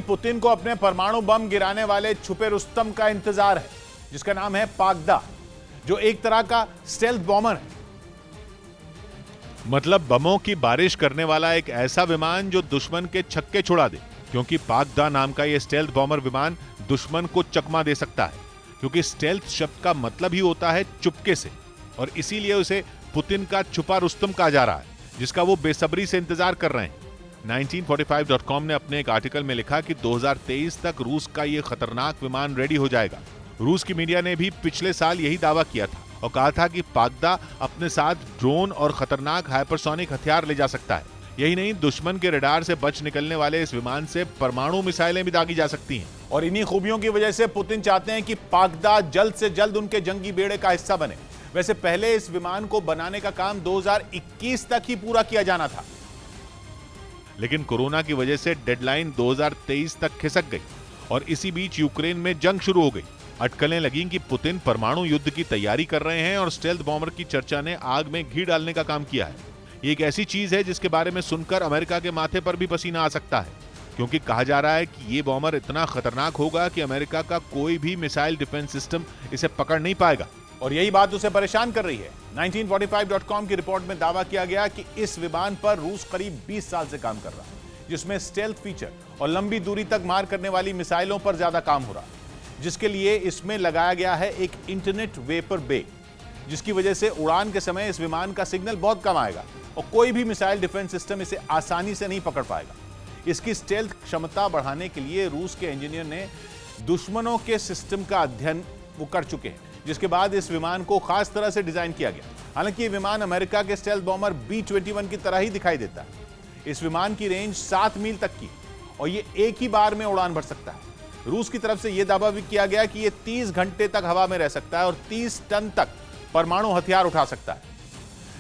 Putin को अपने परमाणु बम गिराने वाले छुपे रुस्तम का इंतजार है, जिसका नाम है पाकदा, जो एक तरह का स्टेल्थ बॉमर है। मतलब बमों की बारिश करने वाला एक ऐसा विमान जो दुश्मन के छक्के छुड़ा दे, क्योंकि पाकदा नाम का यह स्टेल्थ बॉमर विमान दुश्मन को चकमा दे सकता है, क्योंकि स्टेल्थ शब्द का मतलब ही होता है चुपके से, और इसीलिए उसे पुतिन का छुपा रुस्तम कहा जा रहा है, जिसका वो बेसब्री से इंतजार कर रहे हैं। 1945.com ने अपने एक आर्टिकल में लिखा कि 2023 तक रूस का ये खतरनाक विमान रेडी हो जाएगा। रूस की मीडिया ने भी पिछले साल यही दावा किया था और कहा था कि पाकदा अपने साथ ड्रोन और खतरनाक हाइपरसोनिक हथियार ले जा सकता है। यही नहीं, दुश्मन के रडार से बच निकलने वाले इस विमान से परमाणु मिसाइलें भी दागी जा सकती हैं। और इन्हीं खूबियों की वजह से पुतिन चाहते हैं कि पाकदा जल्द से जल्द उनके जंगी बेड़े का हिस्सा बने। वैसे पहले इस विमान को बनाने का काम 2021 तक ही पूरा किया जाना था, लेकिन कोरोना की वजह से डेडलाइन 2023 तक खिसक गई और इसी बीच यूक्रेन में जंग शुरू हो गई। अटकलें लगीं कि पुतिन परमाणु युद्ध की तैयारी कर रहे हैं और स्टेल्थ बॉम्बर की चर्चा ने आग में घी डालने का काम किया है। ये एक ऐसी चीज है जिसके बारे में सुनकर अमेरिका के माथे पर भी पसीना आ सकता है, क्योंकि कहा जा रहा है कि ये बॉम्बर इतना खतरनाक होगा कि अमेरिका का कोई भी मिसाइल डिफेंस सिस्टम इसे पकड़ नहीं पाएगा। और यही बात उसे परेशान कर रही है। 1945.com की रिपोर्ट में दावा किया गया कि इस विमान पर रूस करीब 20 साल से काम कर रहा है, जिसमें स्टेल्थ फीचर और लंबी दूरी तक मार करने वाली मिसाइलों पर ज्यादा काम हो रहा है, जिसके लिए इसमें लगाया गया है एक इंटरनेट वेपर बे, जिसकी वजह से उड़ान के समय इस विमान का सिग्नल बहुत कम आएगा और कोई भी मिसाइल डिफेंस सिस्टम इसे आसानी से नहीं पकड़ पाएगा। इसकी स्टेल्थ क्षमता बढ़ाने के लिए रूस के इंजीनियर ने दुश्मनों के सिस्टम का अध्ययन वो कर चुके हैं, जिसके बाद इस विमान को खास तरह से डिजाइन किया गया। हालांकि ये विमान अमेरिका के स्टेल्थ बॉम्बर B-21 की तरह ही दिखाई देता है। इस विमान की रेंज 7 मील तक की और ये एक ही बार में उड़ान भर सकता है। रूस की तरफ से यह दावा भी किया गया कि ये 30 घंटे तक हवा में रह सकता है और 30 टन तक परमाणु हथियार उठा सकता है।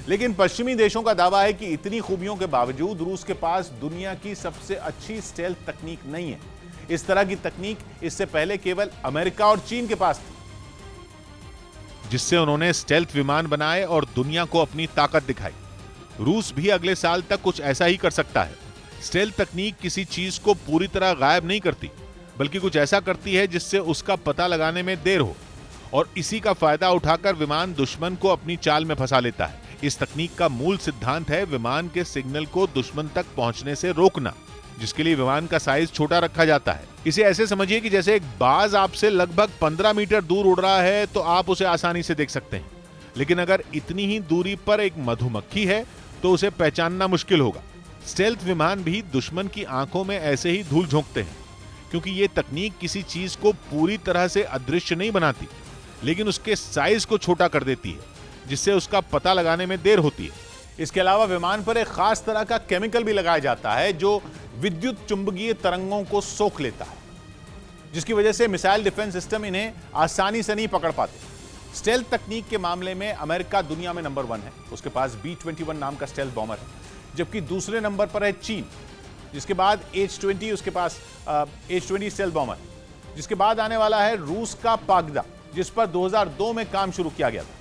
लेकिन पश्चिमी देशों का दावा है कि इतनी खूबियों के बावजूद रूस के पास दुनिया की सबसे अच्छी स्टेल्थ तकनीक नहीं है। इस तरह की तकनीक इससे पहले केवल अमेरिका और चीन के पास थी, जिससे उन्होंने स्टेल्थ विमान बनाए और दुनिया को अपनी ताकत दिखाई। रूस भी अगले साल तक कुछ ऐसा ही कर सकता है। स्टेल्थ तकनीक किसी चीज को पूरी तरह गायब नहीं करती, बल्कि कुछ ऐसा करती है जिससे उसका पता लगाने में देर हो, और इसी का फायदा उठाकर विमान दुश्मन को अपनी चाल में फंसा लेता है। इस तकनीक का मूल सिद्धांत है विमान के सिग्नल को दुश्मन तक पहुंचने से रोकना, जिसके लिए विमान का साइज छोटा रखा जाता है। इसे ऐसे समझिए कि जैसे एक बाज आपसे लगभग 15 मीटर दूर उड़ रहा है तो आप उसे आसानी से देख सकते हैं, लेकिन अगर इतनी ही दूरी पर एक मधुमक्खी है तो उसे पहचानना मुश्किल होगा। स्टेल्थ विमान भी दुश्मन की आंखों में ऐसे ही धूल झोंकते हैं, क्योंकि ये तकनीक किसी चीज को पूरी तरह से अदृश्य नहीं बनाती, लेकिन उसके साइज को छोटा कर देती है, जिससे उसका पता लगाने में देर होती है। इसके अलावा विमान पर एक खास तरह का केमिकल भी लगाया जाता है जो विद्युत चुंबकीय तरंगों को सोख लेता है, जिसकी वजह से मिसाइल डिफेंस सिस्टम इन्हें आसानी से नहीं पकड़ पाते। स्टेल्थ तकनीक के मामले में अमेरिका दुनिया में नंबर 1 है, उसके पास B-21 नाम का स्टेल्थ बॉमर है, जबकि दूसरे नंबर पर है चीन, जिसके बाद H-20, उसके पास H-20 स्टेल्थ बॉमर, जिसके बाद आने वाला है रूस का पाकदा, जिस पर 2002 में काम शुरू किया गया था।